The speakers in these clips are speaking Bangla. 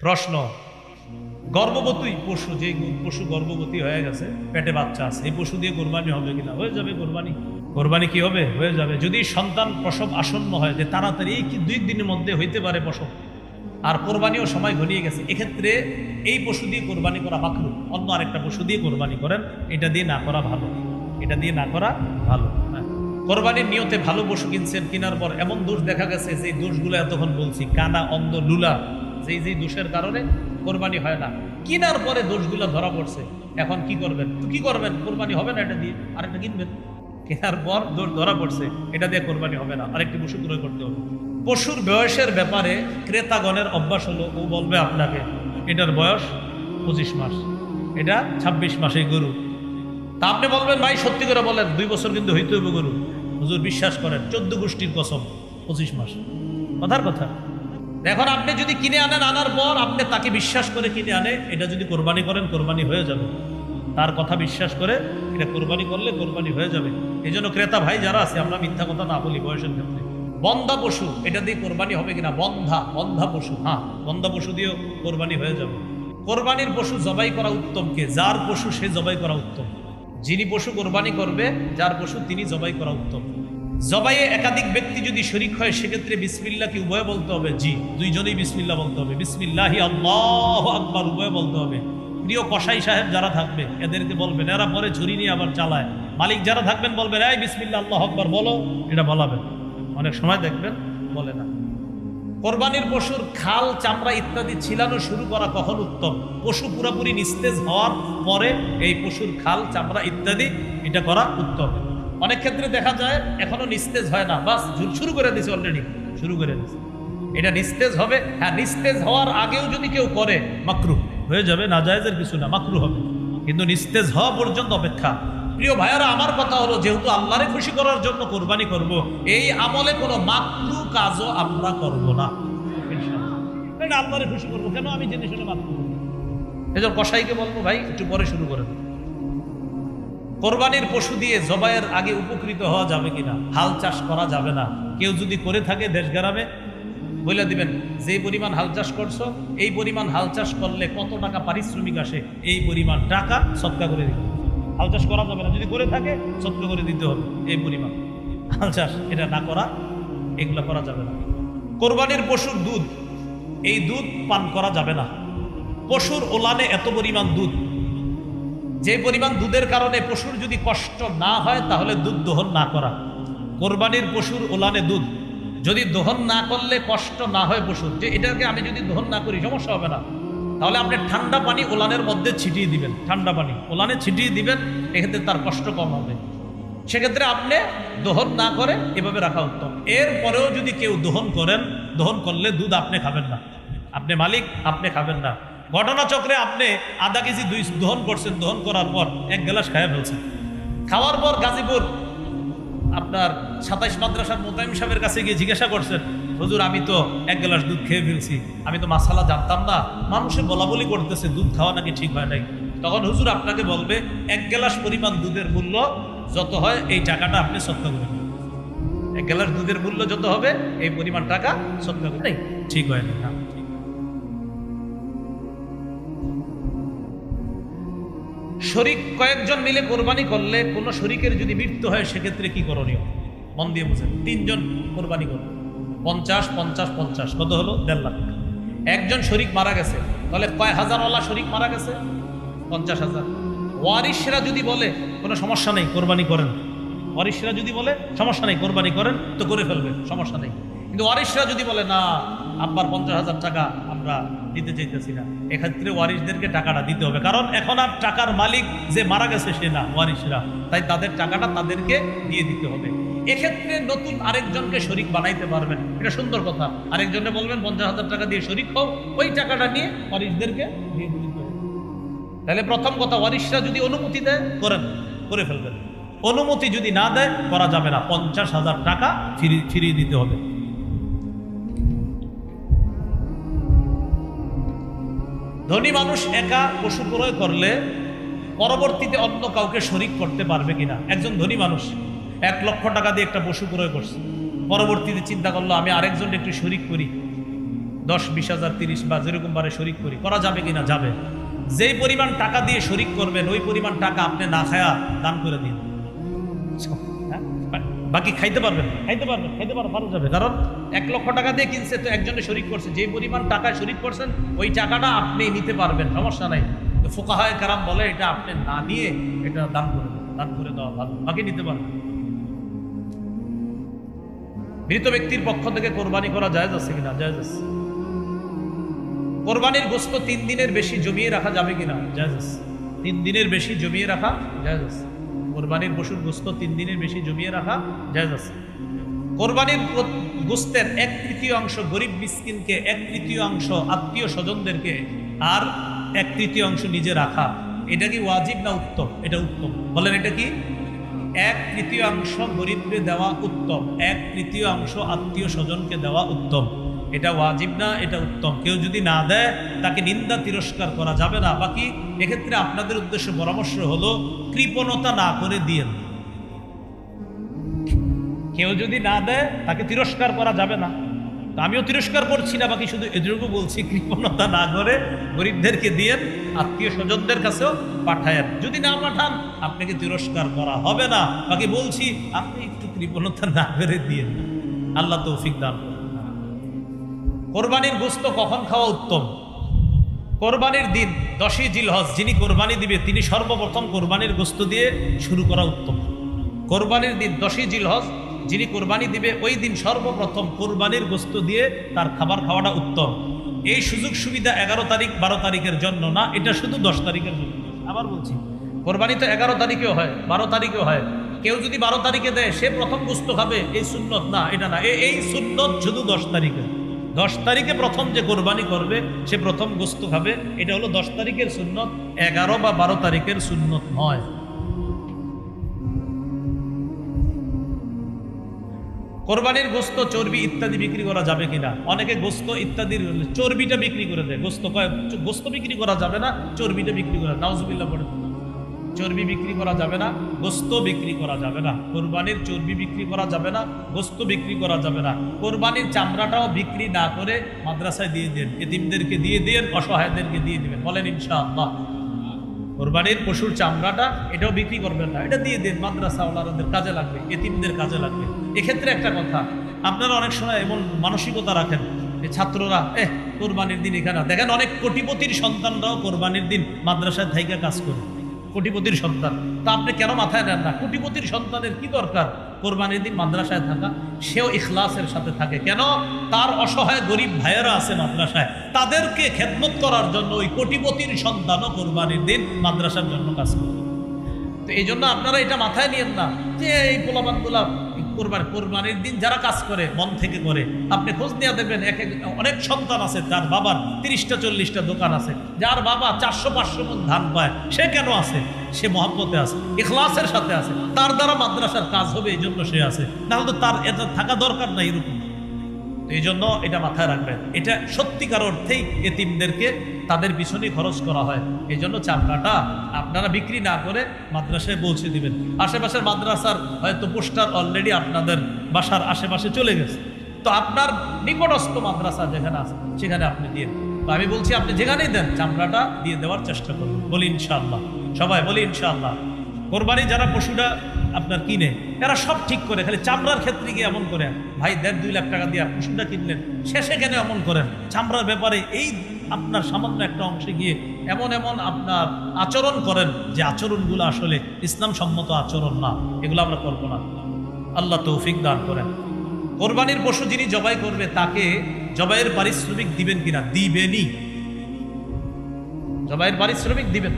প্রশ্ন, গর্ভবতী পশু, যে পশু গর্ভবতী হয়ে গেছে, পেটে বাচ্চা আছে, এই পশু দিয়ে কোরবানি হবে কিনা? হয়ে যাবে কোরবানি। কোরবানি কি হবে? হয়ে যাবে। যদি সন্তান প্রসব আসন্ন হয়, যে তাড়াতাড়ি এই কি 2 দিনের মধ্যে হইতে পারে প্রসব, আর কোরবানিও সময় ঘনিয়ে গেছে, এক্ষেত্রে এই পশু দিয়ে কোরবানি করা মাকরুহ। অন্য আরেকটা পশু দিয়ে কোরবানি করেন, এটা দিয়ে না করা ভালো, এটা দিয়ে না করা ভালো। হ্যাঁ, কোরবানির নিয়তে ভালো পশু কিনছেন, কেনার পর এমন দোষ দেখা গেছে, যে দোষগুলো এতক্ষণ বলছি, কানা, অন্ধ, লুলা, যেই দোষের কারণে কোরবানি হয় না, কেনার পরে দোষগুলো ধরা পড়ছে। এখন কি করবেন? কি করবেন? কোরবানি হবে না এটা দিয়ে, আরেকটা কিনবেন। কেনার পর দোষ ধরা পড়ছে, এটা দিয়ে কোরবানি হবে না, আরেকটি পশু ক্রয় করতে হবে। পশুর বয়সের ব্যাপারে ক্রেতাগণের অভ্যাস হলো, ও বলবে আপনাকে এটার বয়স 25 মাস, এটা 26 মাস এই গরু। তা আপনি বলবেন, ভাই সত্যি করে বলেন, 2 বছর কিন্তু হইতে হবে গরু। হুজুর বিশ্বাস করেন, 14 গোষ্ঠীর কসম, 25 মাস, কথার কথা। এখন আপনি যদি কিনে আনেন, আনার পর আপনি তাকে বিশ্বাস করে কিনে আনে, এটা যদি কোরবানি করেন, কোরবানি হয়ে যাবে। তার কথা বিশ্বাস করে এটা কোরবানি করলে কোরবানি হয়ে যাবে। এই জন্য ক্রেতা ভাই যারা আছে, আমরা মিথ্যা কথা না বলি বয়সের ক্ষেত্রে। বন্ধা পশু, এটা দিয়ে কোরবানি হবে কিনা? বন্ধা পশু, হ্যাঁ, বন্ধা পশু দিয়েও কোরবানি হয়ে যাবে। কোরবানির পশু জবাই করা উত্তম কে? যার পশু সে জবাই করা উত্তম। যিনি পশু কোরবানি করবে, যার পশু তিনি জবাই করা উত্তম। জবাইয়ে একাধিক ব্যক্তি যদি শরীক হয়, সেক্ষেত্রে বিসমিল্লাহ কি উভয় বলতে হবে? জি, দুইজনেই বিসমিল্লাহ বলতে হবে। বিসমিল্লাহি আল্লাহু আকবার উভয় বলতে হবে। প্রিয় কসাই সাহেব যারা থাকবে, এদেরকে বলবেন, এরা পরে ছুরি নিয়ে আবার চালায়। মালিক যারা থাকবেন বলবেন, এই বিসমিল্লাহ আল্লাহু আকবার বলো, এটা বলাবেন। অনেক সময় দেখবেন বলে না। কোরবানির পশুর খাল, চামড়া ইত্যাদি ছিলানো শুরু করা কখন উত্তম? পশু পুরোপুরি নিস্তেজ হওয়ার পরে এই পশুর খাল, চামড়া ইত্যাদি এটা করা উত্তম। অনেক ক্ষেত্রে দেখা যায় এখনো নিস্তেজ হয় না, বাস শুরু করে দিছে, অলরেডি শুরু করে দিছে। এটা নিস্তেজ হবে, হ্যাঁ, নিস্তেজ হওয়ার আগেও যদি কেউ করে মাকরুহ হয়ে যাবে, নাজায়েজের কিছু না, মাকরুহ হবে, কিন্তু নিস্তেজ হওয়া পর্যন্ত অপেক্ষা। প্রিয় ভাইয়ারা, আমার কথা হলো, যেহেতু আল্লাহরে খুশি করার জন্য কোরবানি করব, এই আমলে কোনো মাকরুহ কাজও আমরা করব না। ইনশাআল্লাহ আল্লাহরে খুশি করবো, কেন আমি জেনে শুনে মাকরুহ করব? এজন্য কসাইকে বলবো, ভাই একটু পরে শুরু করেন। কোরবানির পশু দিয়ে জবাইয়ের আগে উপকৃত হওয়া যাবে কিনা? হাল চাষ করা যাবে না। কেউ যদি করে থাকে দেশ গ্রামে বলে দিবেন, যে পরিমাণ হাল চাষ করছো, এই পরিমাণ হাল চাষ করলে কত টাকা পারিশ্রমিক আসে, এই পরিমাণ টাকা সদকা করে দিতে। হাল চাষ করা যাবে না, যদি করে থাকে সদকা করে দিতে হবে এই পরিমাণ। হাল চাষ এটা না করা, এগুলো করা যাবে না। কোরবানির পশুর দুধ, এই দুধ পান করা যাবে না। পশুর ওলানে এত পরিমাণ দুধ, যে পরিমাণ দুধের কারণে পশুর যদি কষ্ট না হয়, তাহলে দুধ দহন না করা। কোরবানির পশুর ওলানে দুধ যদি দহন না করলে কষ্ট না হয় পশুর, যে এটাকে আমি যদি দহন না করি সমস্যা হবে না, তাহলে আপনি ঠান্ডা পানি ওলানের মধ্যে ছিটিয়ে দিবেন, ঠান্ডা পানি ওলানে ছিটিয়ে দিবেন, এক্ষেত্রে তার কষ্ট কম হবে। সেক্ষেত্রে আপনি দহন না করে এভাবে রাখা উত্তম। এরপরেও যদি কেউ দহন করেন, দহন করলে দুধ আপনি খাবেন না, আপনি মালিক, আপনি খাবেন না। ঘটনাচক্রে আপনি আধা কেজি দহন করছেন, দহন করার পর 1 গ্লাস খাইয়া ফেলছেন। খাওয়ার পর গাজীপুর আপনার 27 মাদ্রাসার মোতায়েম সাহেবের কাছে গিয়ে জিজ্ঞাসা করছেন, হুজুর আমি তো 1 গ্লাস দুধ খেয়ে ফেলছি, আমি তো মাসালা জানতাম না, মানুষে বলা বলি করতেছে দুধ খাওয়া নাকি ঠিক হয় নাই। তখন হুজুর আপনাকে বলবে, 1 গ্লাস পরিমাণ দুধের মূল্য যত হয় এই টাকাটা আপনি সদকা করে দিন। 1 গ্লাস দুধের মূল্য যত হবে এই পরিমাণ টাকা সদকা করে দিন। ঠিক হয় না। শরীক কয়েকজন মিলে কোরবানি করলে কোনো শরীকের যদি মৃত্যু হয়, সেক্ষেত্রে কি করণীয়? মন দিয়ে বুঝেন। 3 জন কোরবানি করবে, 50, 50, 50, কত হলো? 1.5 লাখ। একজন শরীক মারা গেছে, তাহলে কয় হাজারওয়ালা শরীক মারা গেছে? 50,000। ওয়ারিশরা যদি বলে কোনো সমস্যা নেই কোরবানি করেন, ওয়ারিশরা যদি বলে সমস্যা নেই কোরবানি করেন, তো করে ফেলবে, সমস্যা নেই। কিন্তু ওয়ারিশরা যদি বলে না, আব্বার 50,000 টাকা আমরা দিতে চাইতেছি না, এক্ষেত্রে ওয়ারিশদেরকে টাকাটা দিতে হবে, কারণ এখন আর টাকার মালিক যে মারা গেছে সে না, ওয়ারিশরা, তাই তাদের টাকাটা তাদেরকে দিয়ে দিতে হবে। এক্ষেত্রে নতুন আরেকজনকে শরীক বানাইতে পারবেন, এটা সুন্দর কথা। আরেকজনে বলবেন 50,000 টাকা দিয়ে শরীক হোক, ওই টাকাটা নিয়ে ওয়ারিশদেরকে দিয়ে দিতে হবে। তাহলে প্রথম কথা, ওয়ারিশরা যদি অনুমতি দেয় করেন, করে ফেলবেন। অনুমতি যদি না দেয় করা যাবে না, 50,000 টাকা ফিরিয়ে দিতে হবে। ধনী মানুষ একা পশু ক্রয় করলে পরবর্তীতে অন্য কাউকে শরীক করতে পারবে কিনা? একজন ধনী মানুষ 1 লক্ষ টাকা দিয়ে একটা পশু ক্রয় করছে, পরবর্তীতে চিন্তা করলো আমি আরেকজন একটু শরীক করি, 10-20,000 30 বা যেরকম বারে শরিক করি, করা যাবে কিনা? যাবে। যেই পরিমাণ টাকা দিয়ে শরিক করবেন ওই পরিমাণ টাকা আপনি না খায়া দান করে দিন। বাকি খাইতে পারবেন, পারা যাবে, কারণ 1 লক্ষ টাকা দিয়ে কিনছে, তো একজনে শরিক করছে, যে পরিমাণ টাকায় শরিক করছেন ওই টাকাটা আপনি নিতে পারবেন, সমস্যা নাই। তো ফুকাহায়ে কেরাম বলে এটা আপনি না নিয়ে এটা দান করে দেওয়া ভালো, বাকি নিতে পারবেন। মৃত ব্যক্তির পক্ষ থেকে কোরবানি করা জায়েজ আছে কিনা? জায়েজ আছে। কোরবানির গোশত 3 দিনের বেশি জমিয়ে রাখা যাবে কিনা? জায়েজ আছে। 3 দিনের বেশি জমিয়ে রাখা জায়েজ আছে। কোরবানির পশুর গোশত 3 দিনের বেশি জমিয়ে রাখা জায়েজ আছে। কোরবানির গোশতের 1/3 গরিব মিসকিনকে, 1/3 আত্মীয় স্বজনদেরকে, আর 1/3 নিজে রাখা, এটা কি ওয়াজিব না উত্তম? এটা উত্তম। বলেন এটা কি? 1/3 গরিবকে দেওয়া উত্তম, 1/3 আত্মীয় স্বজনকে দেওয়া উত্তম। এটা ওয়াজিব না, এটা উত্তম। কেউ যদি না দেয় তাকে নিন্দা তিরস্কার করা যাবে না। বাকি এক্ষেত্রে আপনাদের উদ্দেশ্য পরামর্শ হলো কৃপণতা না করে দিয়েন। কেউ যদি না দেয় তাকে তিরস্কার করা যাবে না। আমিও তিরস্কার করছি না, বাকি শুধু এটুকু বলছি কৃপণতা না করে গরিবদেরকে দিয়েন, আত্মীয় স্বজনদের কাছেও পাঠায়েন। যদি না পাঠান আপনাকে তিরস্কার করা হবে না। বাকি বলছি আপনি একটু কৃপণতা না করে দিয়েন। আল্লাহ তৌফিক দান করুন। কোরবানির গোশত কখন খাওয়া উত্তম? কোরবানির দিন 10ই জিলহজ যিনি কোরবানি দিবে তিনি সর্বপ্রথম কোরবানির গোশত দিয়ে শুরু করা উত্তম। কোরবানির দিন 10ই জিলহজ যিনি কোরবানি দিবে ওই দিন সর্বপ্রথম কোরবানির গোশত দিয়ে তার খাবার খাওয়াটা উত্তম। এই সুযোগ সুবিধা 11 তারিখ 12 তারিখের জন্য না, এটা শুধু 10 তারিখের জন্য। আবার বলছি, কোরবানি তো 11 তারিখেও হয়, 12 তারিখেও হয়। কেউ যদি 12 তারিখে দেয় সে প্রথম গোশত খাবে, এই সুন্নত না, এটা না। এই সুন্নত শুধু 10 তারিখে। 10 তারিখে প্রথম যে কোরবানি করবে সে প্রথম গোশত খাবে, এটা হলো 10 তারিখের সুন্নত, 11 বা 12 তারিখের সুন্নত নয়। কোরবানির গোশত, চর্বি ইত্যাদি বিক্রি করা যাবে কিনা? অনেকে গোশত ইত্যাদির চর্বিটা বিক্রি করে দেয়। গোশত বিক্রি করা যাবে না, চর্বিটা বিক্রি করা, নাউজুবিল্লাহ পড়ে। চর্বি বিক্রি করা যাবে না, গোশত বিক্রি করা যাবে না। কোরবানির চর্বি বিক্রি করা যাবে না, গোশত বিক্রি করা যাবে না। কোরবানির চামড়াটাও বিক্রি না করে মাদ্রাসায় দিয়ে দেন, এতিমদেরকে দিয়ে দেন, অসহায়দেরকে দিয়ে দিবেন। বলেন ইনশাআল্লাহ। কোরবানির পশুর চামড়াটা এটাও বিক্রি করবেন না, এটা দিয়ে দেন, মাদ্রাসাওয়ালাদের কাজে লাগবে, এতিমদের কাজে লাগবে। এক্ষেত্রে একটা কথা, আপনারা অনেক সময় এমন মানসিকতা রাখেন যে ছাত্ররা কোরবানির দিন এখানে দেখেন, অনেক কোটিপতির সন্তানরাও কোরবানির দিন মাদ্রাসায় থাইকা কাজ করে, কোটিপতির সন্তান। তা আপনি কেন মাথায় নেন না? কোটিপতির সন্তানের কি দরকার কোরবানির দিন মাদ্রাসায় থাকা? সেও ইখলাসের সাথে থাকে। কেন? তার অসহায় গরিব ভাইয়েরা আছে মাদ্রাসায়, তাদেরকে খেদমত করার জন্য ওই কোটিপতির সন্তানও কোরবানির দিন মাদ্রাসার জন্য কাজ করে। তো এই জন্য আপনারা এটা মাথায় নিয়েন না যে এই পোলাপানগুলা কোরবানির দিন যারা কাজ করে মন থেকে করে। আপনি খোঁজ নিয়ে দেবেন, অনেক সন্তান আছে যার বাবার 30টা 40টা দোকান আছে, যার বাবা 400-500 মণ ধান পায়। সে কেন আছে? সে মহব্বতে আছে, ইখলাসের সাথে আছে, তার দ্বারা মাদ্রাসার কাজ হবে, এই জন্য সে আছে। নাহলে তো তার এটা থাকা দরকার নাই এরকম। তো এই জন্য এটা মাথায় রাখবেন, এটা সত্যিকার অর্থেই এতিমদেরকে তাদের পিছনে খরচ করা হয়। এই জন্য চামড়াটা আপনারা বিক্রি না করে মাদ্রাসায় পৌঁছে দিবেন। আশেপাশের মাদ্রাসার হয়তো পোস্টার অলরেডি আপনাদের বাসার আশেপাশে চলে গেছে, তো আপনার নিকটস্থ মাদ্রাসা যেখানে আছে সেখানে আপনি দিয়ে। তো আমি বলছি আপনি যেখানেই দেন চামড়াটা দিয়ে দেওয়ার চেষ্টা করুন। বলি ইনশাআল্লাহ, সবাই বলি ইনশাআল্লাহ। কোরবানি যারা পশুটা আপনার কিনে এরা সব ঠিক করে, খালি চামড়ার ক্ষেত্রে গিয়ে এমন করেন, ভাই 1.5-2 লাখ টাকা দিয়ে পশুটা কিনলেন, শেষে কেন এমন করেন? চামড়ার ব্যাপারে এই আপনার সামান্য একটা অংশে গিয়ে এমন আপনার আচরণ করেন যে আচরণগুলো আসলে ইসলাম সম্মত আচরণ না, এগুলো আমরা করবো না। আল্লাহ তৌফিক দান করেন। কোরবানির পশু যিনি জবাই করবে তাকে জবাইয়ের পারিশ্রমিক দিবেন কিনা? দিবেনই। জবাইয়ের পারিশ্রমিক দিবেন,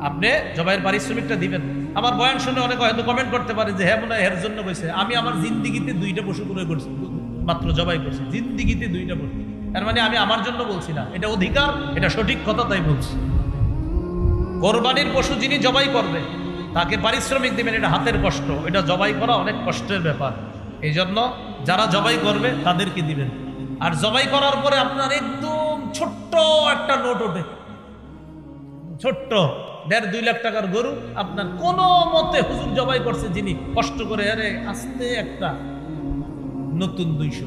আপনি জবাইয়ের পারিশ্রমিকটা দিবেন। আমার বয়ান শুনে অনেকে হয়তো কমেন্ট করতে পারে যে হ্যাঁ মনে হয় এর জন্য কইছে। আমি আমার জিন্দিগিতে 2টা পশু ক্রয় করছি, মাত্র জবাই করছি, জিন্দিগিতে 2টা পশু। এর মানে আমি আমার জন্য বলছি না, এটা অধিকার, এটা সঠিক কথা, তাই বলছি। কোরবানির পশু যিনি জবাই করবে তাকে পারিশ্রমিক দিবেন, এটা হাতের কষ্ট, এটা জবাই করা অনেক কষ্টের ব্যাপার। এই জন্য যারা জবাই করবে তাদেরকে দিবেন। আর জবাই করার পরে আপনার একদম ছোট্ট একটা নোট ওঠে, ছোট্ট 1.5-2 লাখ টাকার গরু আপনার কোনো মতে হুজুর জবাই করছে যিনি কষ্ট করে, আরে আস্তে একটা নতুন 200।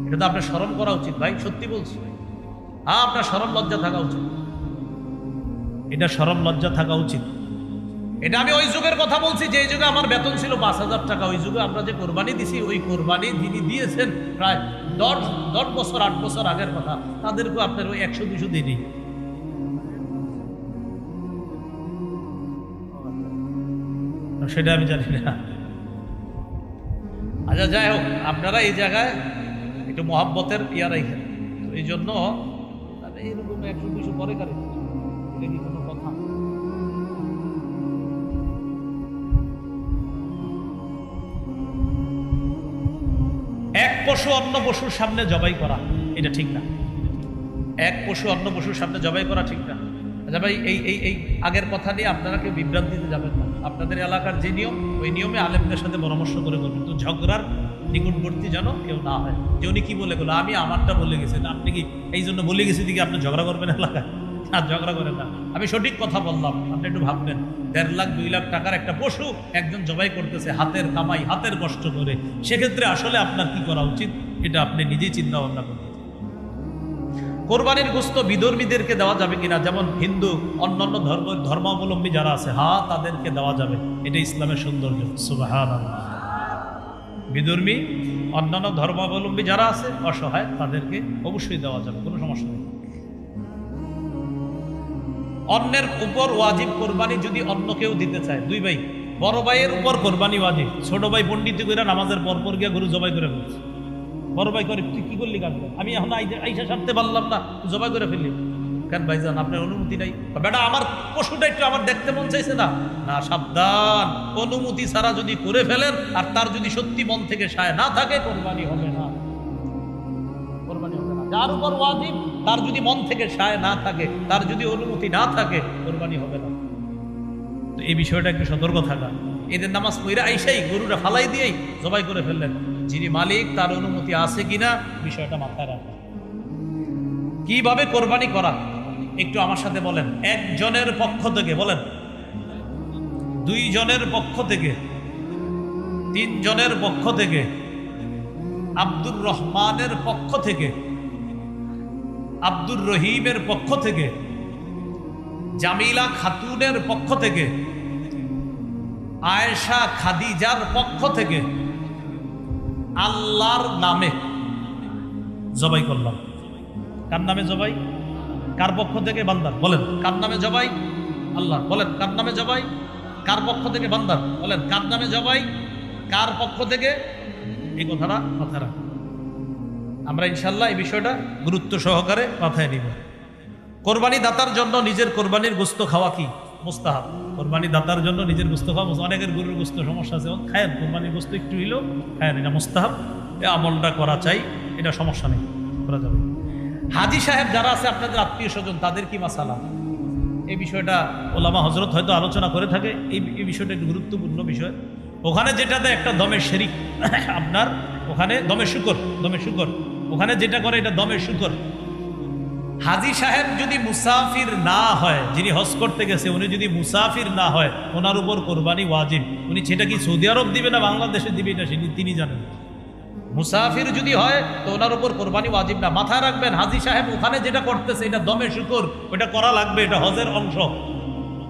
এটা তো আপনার শরম করা উচিত ভাই, সত্যি বলছি। হ্যাঁ, আপনার শরম লজ্জা থাকা উচিত, এটা শরম লজ্জা থাকা উচিত। এটা আমি ওই যুগের কথা বলছি যে এই যুগে আমার বেতন ছিল 5,000 টাকা। ওই যুগে আমরা যে কোরবানি দিছি, ওই কোরবানি যিনি দিয়েছেন প্রায় 10 বছর 8 বছর আগের কথা, তাদেরকেও আপনার ওই 100-200 দিনই। সেটা আমি জানি না। আচ্ছা, যাই হোক, আপনারা এই জায়গায় একটু মহাব্বতের ইয়া রাখেন, এই জন্য এইরকম 100-200 পরে কারে, এটা কি কোনো কথা? এক পশু অন্য পশুর সামনে জবাই করা এটা ঠিক না। এক পশু অন্য পশুর সামনে জবাই করা ঠিক না। আচ্ছা ভাই, এই আগের কথা নিয়ে আপনারা কেউ বিভ্রান্তিতে যাবেন না। আপনাদের এলাকার যে নিয়ম, ওই নিয়মে আলেমদের সাথে পরামর্শ করে করবেন, তো ঝগড়ার নিকটবর্তী যেন কেউ না হয়। যে উনি কি বলে গেল, আমি আমারটা বলে গেছেন, আপনি কি এই জন্য বলে গেছি দিকে আপনি ঝগড়া করবেন এলাকায়? আর ঝগড়া করেন না, আমি সঠিক কথা বললাম। আপনি একটু ভাববেন, 1.5 লাখ 2 লাখ টাকার একটা পশু একজন জবাই করতেছে, হাতের কামাই, হাতের কষ্ট করে। সেক্ষেত্রে আসলে আপনার কি করা উচিত, এটা আপনি নিজেই চিন্তা ভাবনা করবেন। কোরবানির গোশত বিধর্মীদেরকে দেওয়া যাবে কিনা, যেমন হিন্দু অন্যান্য ধর্মাবলম্বী যারা আছে, হ্যাঁ তাদেরকে দেওয়া যাবে, এটা ইসলামের সৌন্দর্য। সুবহানাল্লাহ। বিধর্মী অন্যান্য ধর্মাবলম্বী যারা আছে অসহায়, তাদেরকে অবশ্যই দেওয়া যাবে, কোনো সমস্যা নেই। অন্যের উপর ওয়াজিব কোরবানি যদি অন্য কেউ দিতে চায়, দুই ভাই, বড় ভাইয়ের উপর কোরবানি ওয়াজিব, ছোট ভাই পণ্ডিত করে নামাজের পর গিয়ে গরু জবাই করে ফেলছে। বড় ভাই করে, তুই কি করলি কাটবে, আমি এখন আইসা সারতে পারলাম না, জবাই করে ফেললি কেন ভাইজান, আপনার অনুমতি নাই? বেটা আমার পশুটা একটু আমার দেখতে মন চাইছে না। না, সাবধান, অনুমতি ছাড়া যদি করে ফেলেন আর তার যদি সত্যি মন থেকে সায় না থাকে, কোরবানি হবে না। কোরবানি হবে না। যার উপর ওয়াজিব, তার যদি মন থেকে সায় না থাকে, তার যদি অনুমতি না থাকে, কোরবানি হবে না। তো এই বিষয়টা একটু সতর্ক থাকা। এদের নামাজ পড়ে আইসাই গরুটা ফালাই দিয়েই জবাই করে ফেললেন, যিনি মালিক তার অনুমতি আছে কিনা বিষয়টা মাথায় রাখা। কিভাবে কোরবানি করা একটু আমার সাথে বলেন। একজনের পক্ষ থেকে বলেন, 2 জনের পক্ষ থেকে, 3 জনের পক্ষ থেকে, আব্দুর রহমানের পক্ষ থেকে, আব্দুর রহিমের পক্ষ থেকে, জামিলা খাতুনের পক্ষ থেকে, আয়েশা খাদিজার পক্ষ থেকে আল্লাহর নামে জবাই করলাম। কার নামে জবাই? কার পক্ষ থেকে? বান্দার। বলেন কার নামে জবাই? আল্লাহ। বলেন কার নামে জবাই? কার পক্ষ থেকে? বান্দার। বলেন কার নামে জবাই? কার পক্ষ থেকে? এই কথাটা মাথায় রাখ। আমরা ইনশাল্লাহ এই বিষয়টা গুরুত্ব সহকারে মাথায় নিব। কোরবানি দাতার জন্য নিজের কোরবানির গোশত খাওয়া কি মুস্তাহাব? কোরবানি দাতার জন্য নিজের গোশত খাওয়া, অনেকের গরুর গোশত সমস্যা আছে, খায়েন কোরবানির গোশত একটু হইলেও খায়েন, এটা মুস্তাহাব, এই আমলটা করা চাই, এটা সমস্যা নেই, করা যাবে। হাজী সাহেব যারা আছে আপনাদের আত্মীয় স্বজন, তাদের কি মাসালা? এই বিষয়টা ওলামা হজরত হয়তো আলোচনা করে থাকে। এই বিষয়টা একটু গুরুত্বপূর্ণ বিষয়। ওখানে যেটাতে একটা দমের শরিক, আপনার ওখানে দমের শুকর, ওখানে যেটা করে এটা দমের শুকর। হাজী সাহেব যদি মুসাফির না হয়, যিনি হজ করতে গেছে উনি যদি মুসাফির না হয়, ওনার উপর কোরবানি ওয়াজিব। উনি সেটা কি সৌদি আরব দিবে না বাংলাদেশে দিবে, এটা তিনি জানেন। মুসাফির যদি হয় তো ওনার উপর কোরবানি ওয়াজিব না। মাথায় রাখবেন, হাজী সাহেব ওখানে যেটা করতেছে এটা দমে শুকর, ওটা করা লাগবে, এটা হজের অংশ।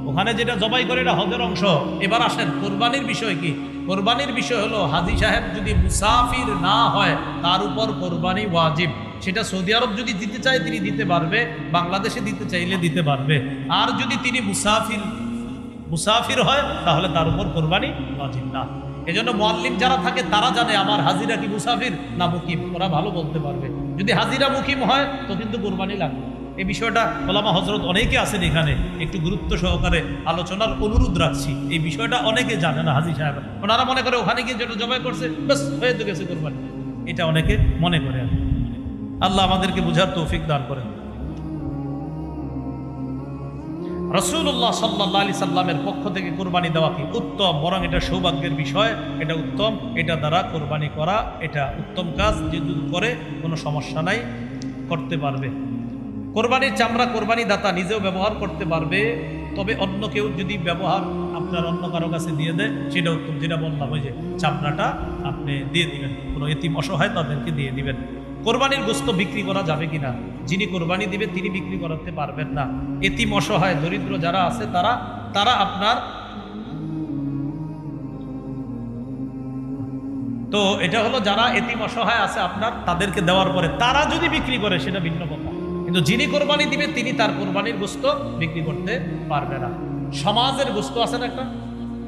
ওখানে যেটা জবাই করে এটা হজের অংশ। এবার আসেন কোরবানির বিষয় কি? কোরবানির বিষয় হলো হাজী সাহেব যদি মুসাফির না হয় তার উপর কোরবানি ওয়াজিব। সেটা সৌদি আরব যদি দিতে চায় তিনি দিতে পারবে, বাংলাদেশে দিতে চাইলে দিতে পারবে। আর যদি তিনি মুসাফির হয় তাহলে তার উপর কোরবানি ওয়াজিব না। এজন্য মুআল্লিম যারা থাকে তারা জানে আমার হাজিরা কি মুসাফির না মুকিম, ওরা ভালো বলতে পারবে। যদি হাজিরা মুকিম হয় তো কিন্তু কোরবানি লাগবে। এই বিষয়টা ওলামা হজরত অনেকে আছেন এখানে, একটু গুরুত্ব সহকারে আলোচনার অনুরোধ রাখছি। এই বিষয়টা অনেকে জানে না। হাজী সাহেব ওনারা মনে করে ওখানে গিয়ে যেটা জবাই করছে বেশ হয়ে তো গেছে কোরবানি, এটা অনেকে মনে করে। আল্লাহ আমাদেরকে বুঝার তৌফিক দান করেন। রাসূলুল্লাহ সাল্লাল্লাহু আলাইহি সাল্লামের পক্ষ থেকে কোরবানি দেওয়া কি উত্তম, বরং এটা সৌভাগ্যের বিষয়, এটা উত্তম, এটা দ্বারা কোরবানি করা এটা উত্তম কাজ। যে করে কোনো সমস্যা নাই, করতে পারবে। কোরবানির চামড়া কোরবানি দাতা নিজেও ব্যবহার করতে পারবে, তবে অন্য কেউ যদি ব্যবহার আপনার অন্য কারো কাছে দিয়ে দেয় সেটা উত্তম। যেটা বললাম, ওই যে চামড়াটা আপনি দিয়ে দিবেন, কোনো এতিম অসহায় তাদেরকে দিয়ে দিবেন। কোরবানির গোশত বিক্রি করা যাবে কিনা? যিনি কোরবানি দিবে তিনি বিক্রি করাতে পারবেন না। এতিম অসহায় দরিদ্র যারা আছে তারা আপনার, তো এটা হলো যারা এতিম অসহায় আছে আপনার, তাদেরকে দেওয়ার পরে তারা যদি বিক্রি করে সেটা ভিন্ন কথা, কিন্তু যিনি কোরবানি দিবে তিনি তার কোরবানির গোশত বিক্রি করতে পারবে না। সমাজের গোশত আছে না একটা,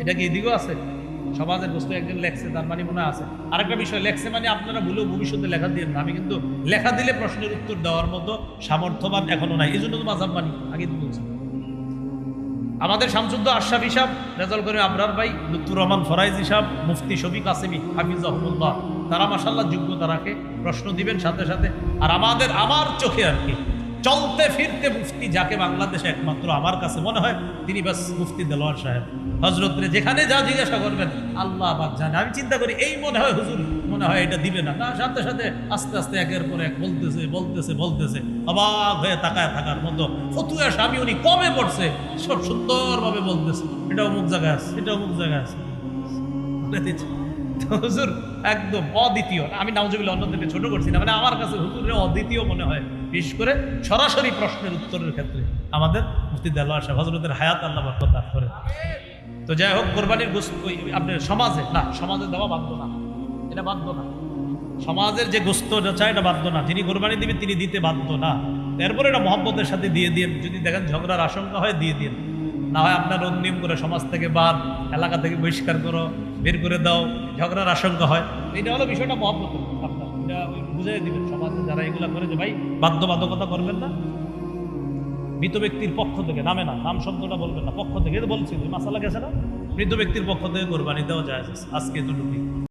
এটা কি এদিকেও আছে? সমাজের গোশত একজন লেখছে, তার মানে মনে আছে। আরেকটা বিষয়, লেখছে মানে আপনারা ভুলেও ভবিষ্যতে লেখা দিয়ে না, আমি কিন্তু লেখা দিলে প্রশ্নের উত্তর দেওয়ার মতো সামর্থ্যবান এখনো নাই, এই জন্য তো মাযহাব মানি, আগে তো বলছি। আমাদের শামসুদ্দ আশরাফি সাহেব, রেজাউল করিম আবরার ভাই, লুৎফুর রহমান ফরাইজি সাহেব, মুফতি শফিক কাসেমি হাফিজাহুল্লাহ, তারা মাশাআল্লাহ যোগ্যতা রাখে, প্রশ্ন দিবেন সাথে সাথে। আর আমার চোখে আর কি চলতে ফিরতে মুফতি যাকে বাংলাদেশে একমাত্র আমার কাছে মনে হয় তিনি বাস মুফতি দেলোয়ার সাহেব। হযরত রে যেখানে যা জিজ্ঞাসা করবেন আল্লাহ পাক জানে। আমি চিন্তা করি এই মনে হয় হুজুর মনে হয় এটা দিবে না, সাথে সাথে আস্তে আস্তে একের পর এক বলতেছে অবাক হয়ে তাকায় থাকার মতো ফতুয়া স্বামী উনি কমে পড়ছে, সব সুন্দরভাবে বলতেছে এটা অমুক জায়গায় আছে, এটা অমুক জায়গায় আছে। হুজুর একদম অদ্বিতীয়। আমি নাউজুবিল্লাহ অন্যদেরকে ছোট করছি না, মানে আমার কাছে হুজুরের অদ্বিতীয় মনে হয়, বিশেষ করে সরাসরি প্রশ্নের উত্তরের ক্ষেত্রে আমাদের মুফতি দেলোয়ার সাহেব, হযরতের হায়াত আল্লাহ বরকত দান করে। তো যাই হোক, কোরবানির গোশত আপনার সমাজে না, সমাজে দেওয়া বাধ্য না, এটা বাধ্য না। সমাজের যে গোশতটা চায় এটা বাধ্য না, যিনি কোরবানি দিবেন তিনি দিতে বাধ্য না। এরপরে এটা মহব্বতের সাথে দিয়ে দিন, যদি দেখেন ঝগড়ার আশঙ্কা হয় দিয়ে দিন, না হয় আপনার অন্যম করে সমাজ থেকে বাদ, এলাকা থেকে বহিষ্কার করো, বের করে দাও, ঝগড়ার আশঙ্কা হয়। এটা হলো বিষয়টা মহব্বত, আপনার এটা বুঝাই দিবেন সমাজে যারা এগুলা করে যে ভাই বাধ্যবাধকতা করবেন না। মৃত ব্যক্তির পক্ষ থেকে, নামে না, নাম শব্দটা বলবেন না, পক্ষ থেকে বলছি, মাসালা গেছে না, মৃত ব্যক্তির পক্ষ থেকে কোরবানি দেওয়া যায় আজকে এতটুকুই।